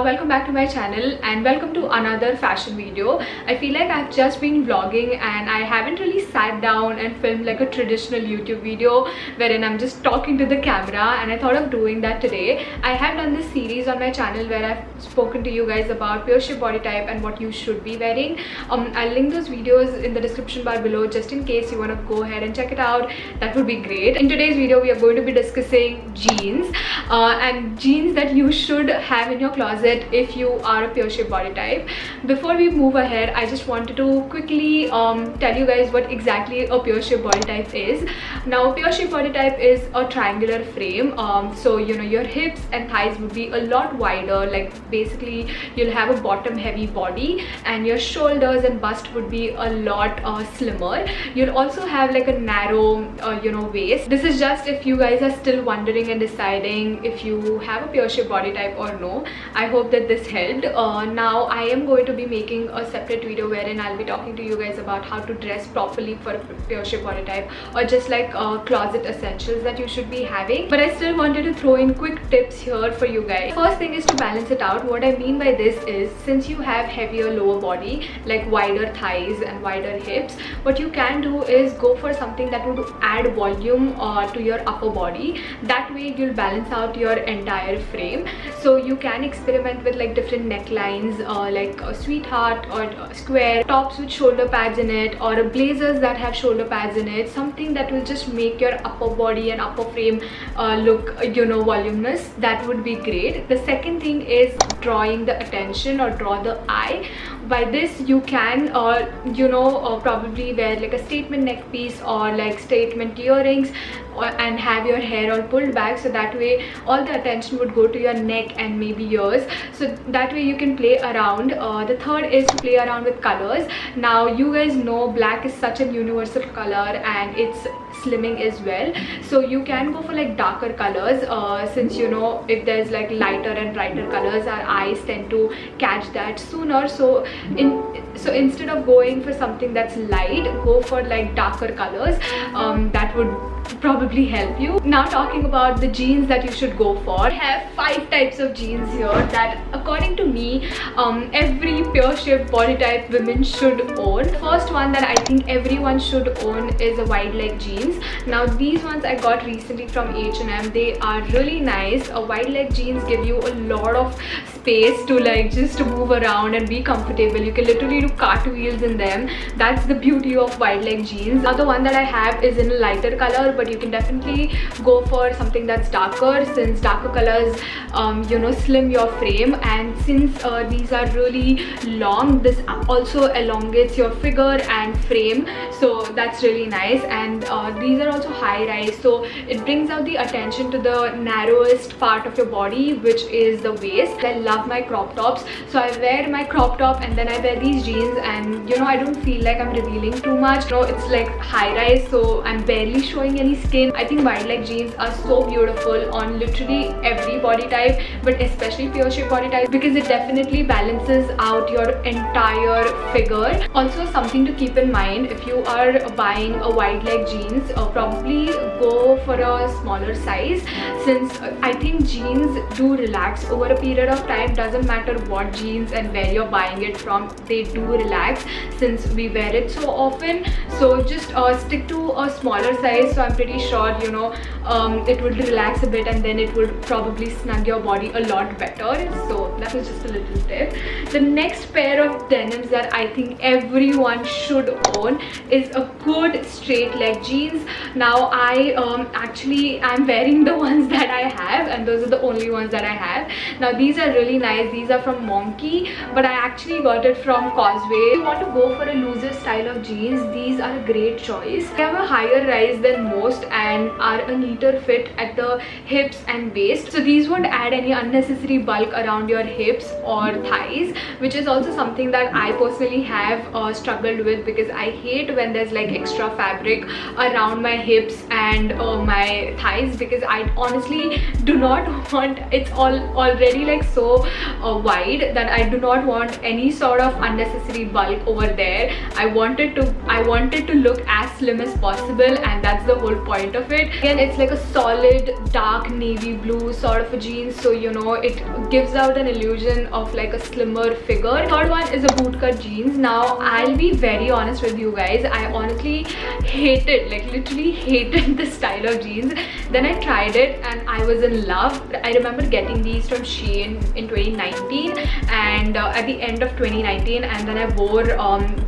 welcome back to my channel and welcome to another fashion video. I feel like I've just been vlogging and I haven't really sat down and filmed like a traditional YouTube video wherein I'm just talking to the camera, and I thought of doing that today. I have done this series on my channel where I've spoken to you guys about pure shape body type and what you should be wearing. I'll link those videos in the description bar below just in case you want to go ahead and check it out. That would be great. In today's video we are going to be discussing jeans and jeans that you should have in your closet if you are a pure shape body type. Before we move ahead, I just wanted to quickly tell you guys what exactly a pure shape body type is. Now, pure shape body type is a triangular frame, so you know your hips and thighs would be a lot wider, like basically you'll have a bottom heavy body, and your shoulders and bust would be a lot slimmer. You'll also have like a narrow waist. This is just if you guys are still wondering and deciding if you have a pure shape body type or no. I hope that this helped. Now I am going to be making a separate video wherein I'll be talking to you guys about how to dress properly for a pure shape body type, or just like closet essentials that you should be having. But I still wanted to throw in quick tips here for you guys. First thing is to balance it out. What I mean by this is, since you have heavier lower body, like wider thighs and wider hips, what you can do is go for something that would add volume to your upper body. That way you'll balance out your entire frame. So you can experiment with like different necklines, like a sweetheart or a square tops with shoulder pads in it, or blazers that have shoulder pads in it, something that will just make your upper body and upper frame look voluminous. That would be great. The second thing is drawing the attention or draw the eye. By this you can probably wear like a statement neck piece or like statement earrings, and have your hair all pulled back, so that way all the attention would go to your neck and maybe ears, so that way you can play around. The third is to play around with colors. Now you guys know black is such a universal color and it's slimming as well, so you can go for like darker colors, since if there's like lighter and brighter colors, our eyes tend to catch that sooner. So instead of going for something that's light, go for like darker colors. That would probably help you. Now, talking about the jeans that you should go for, I have 5 types of jeans here that according to me every pure shape body type women should own. The first one that I think everyone should own is a wide leg jeans. Now these ones I got recently from H&M. They are really nice. A wide leg jeans give you a lot of space to like just move around and be comfortable. You can literally do cartwheels in them. That's the beauty of wide leg jeans. Now the one that I have is in a lighter color, but you can definitely go for something that's darker, since darker colors slim your frame, and since these are really long, this also elongates your figure and frame, so that's really nice. And these are also high rise, so it brings out the attention to the narrowest part of your body, which is the waist. I love my crop tops, so I wear my crop top and then I wear these jeans, and I don't feel like I'm revealing too much. It's like high rise, so I'm barely showing any skin. I think wide leg jeans are so beautiful on literally every body type, but especially pure shape body type, because it definitely balances out your entire figure. Also, something to keep in mind, if you are buying a wide leg jeans, probably go for a smaller size, since I think jeans do relax over a period of time. Doesn't matter what jeans and where you're buying it from, they do relax since we wear it so often. So just stick to a smaller size, so I'm pretty sure it would relax a bit, and then it would probably snug your body a lot better. So that was just a little tip. The next pair of denims that I think everyone should own is a good straight leg jeans. Now I'm wearing the ones that I have, and those are the only ones that I have. Now these are really nice. These are from Monkey, but I actually got it from Causeway. If you want to go for a looser style of jeans, these are a great choice. They have a higher rise than most and are a neater fit at the hips and waist, so these won't add any unnecessary bulk around your hips or thighs, which is also something that I personally have struggled with, because I hate when there's like extra fabric around my hips and my thighs, because I honestly do not want, it's already like so wide that I do not want any sort of unnecessary bulk over there. I wanted to look as slim as possible, and that's the whole point of it. Again, it's like a solid dark navy blue sort of a jeans, so you know, it gives out an illusion of like a slimmer figure. Third one is a bootcut jeans. Now I'll be very honest with you guys, I honestly hated, like literally hated this style of jeans. Then I tried it and I was in love. I remember getting these from Shein in 2019 and at the end of 2019, and then I wore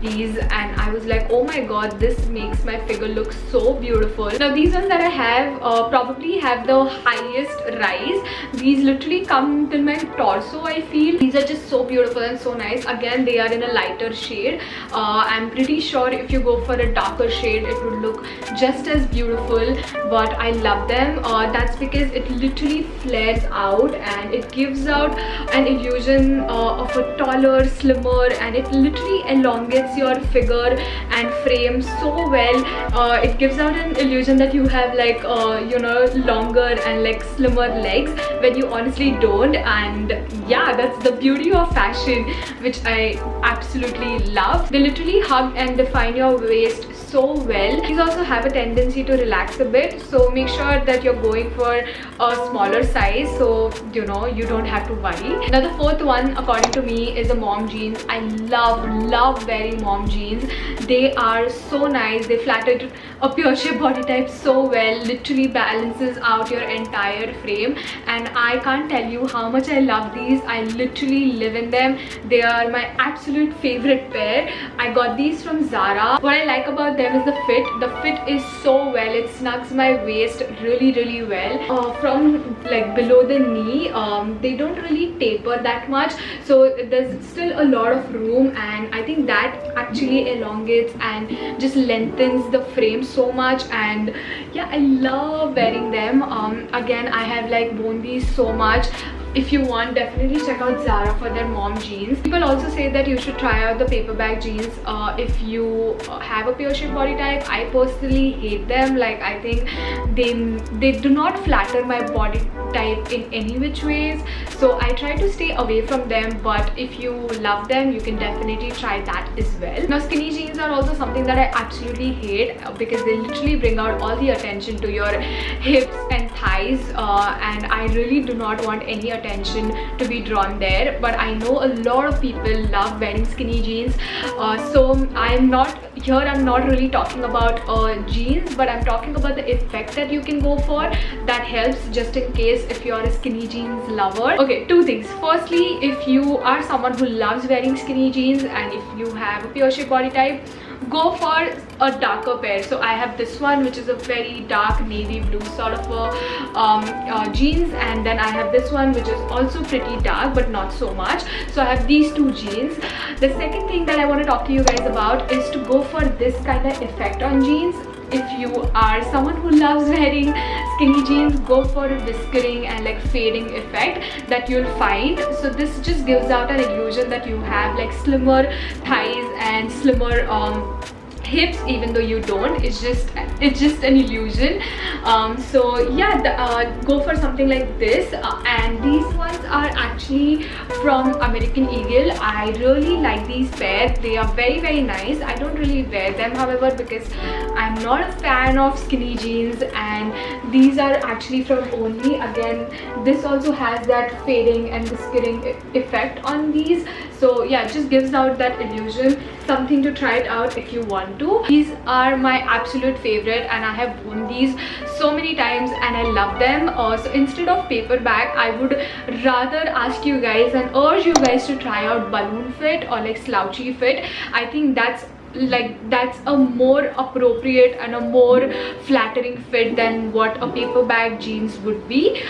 these and I was like, oh my god, this makes my figure look so beautiful. Now these ones that I have probably have the highest rise. These literally come till my torso, I feel. These are just so beautiful and so nice. Again, they are in a lighter shade. I'm pretty sure if you go for a darker shade, it would look just as beautiful, but I love them. That's because it literally flares out and it gives out an illusion of a taller, slimmer, and it literally elongates your figure and frame so well. It gives out an illusion that you have like you know, longer and like slimmer legs when you honestly don't. And yeah, that's the beauty of fashion, which I absolutely love. They literally hug and define your waist so well. These also have a tendency to relax a bit, so make sure that you're going for a smaller size, so you know, you don't have to worry. Now the fourth one, according to me, is a mom jeans. I love wearing mom jeans. They are so nice. They flatter a pure shape body type so well, literally balances out your entire frame, and I can't tell you how much I love these. I literally live in them. They are my absolute favorite pair. I got these from Zara. What I like about them is the fit. The fit is so well. It snugs my waist really well. From like below the knee, they don't really taper that much, so there's still a lot of room, and I think that actually elongates and just lengthens the frame so much. And yeah, I love wearing them. Again, I have like worn these so much. If you want, definitely check out Zara for their mom jeans. People also say that you should try out the paper bag jeans if you have a pure shape body type. I personally hate them. Like, I think they do not flatter my body type in any which ways, so I try to stay away from them. But if you love them, you can definitely try that as well. Now skinny jeans are also something that I absolutely hate because they literally bring out all the attention to your hips and thighs, and I really do not want any attention to be drawn there. But I know a lot of people love wearing skinny jeans, so I'm not really talking about jeans, but I'm talking about the effect that you can go for. That helps just in case if you're a skinny jeans lover. Okay, two things. Firstly, if you are someone who loves wearing skinny jeans and if you have a pure shape body type, go for a darker pair. So I have this one, which is a very dark navy blue sort of a jeans, and then I have this one, which is also pretty dark but not so much. So I have these two jeans. The second thing that I want to talk to you guys about is to go for this kind of effect on jeans. If you are someone who loves wearing skinny jeans, go for a whiskering and like fading effect that you'll find. So this just gives out an illusion that you have like slimmer thighs and slimmer hips, even though you don't. It's just an illusion. So yeah, go for something like this. And these ones are actually from American Eagle. I really like these pairs. They are very nice. I don't really wear them, however, because I'm not a fan of skinny jeans, and these are actually from Only. Again, this also has that fading and whiskering effect on these. So yeah, it just gives out that illusion. Something to try it out if you want to. These are my absolute favorite, and I have worn these so many times and I love them. So instead of paper bag, I would rather ask you guys and urge you guys to try out balloon fit or like slouchy fit. I think that's a more appropriate and a more flattering fit than what a paper bag jeans would be,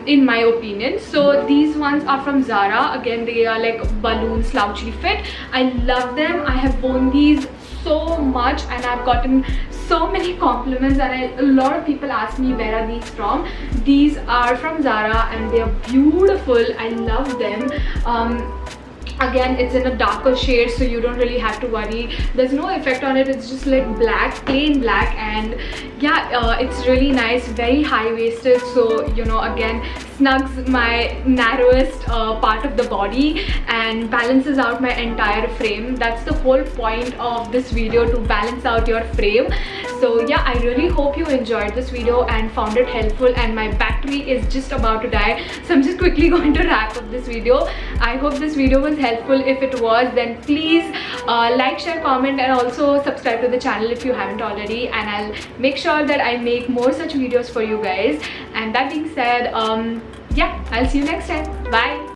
in my opinion. So these ones are from Zara. Again, they are like balloon slouchy fit. I love them. I have worn these so much and I've gotten so many compliments, and a lot of people ask me where are these from. These are from Zara and they are beautiful. I love them. Again, it's in a darker shade, so you don't really have to worry. There's no effect on it. It's just like black, plain black, and yeah, it's really nice. Very high-waisted, so you know, again, snugs my narrowest part of the body and balances out my entire frame. That's the whole point of this video, to balance out your frame. So yeah, I really hope you enjoyed this video and found it helpful, and my battery is just about to die, so I'm just quickly going to wrap up this video. I hope this video was helpful. If it was, then please like, share, comment, and also subscribe to the channel if you haven't already, and I'll make sure that I make more such videos for you guys. And that being said, yeah, I'll see you next time. Bye.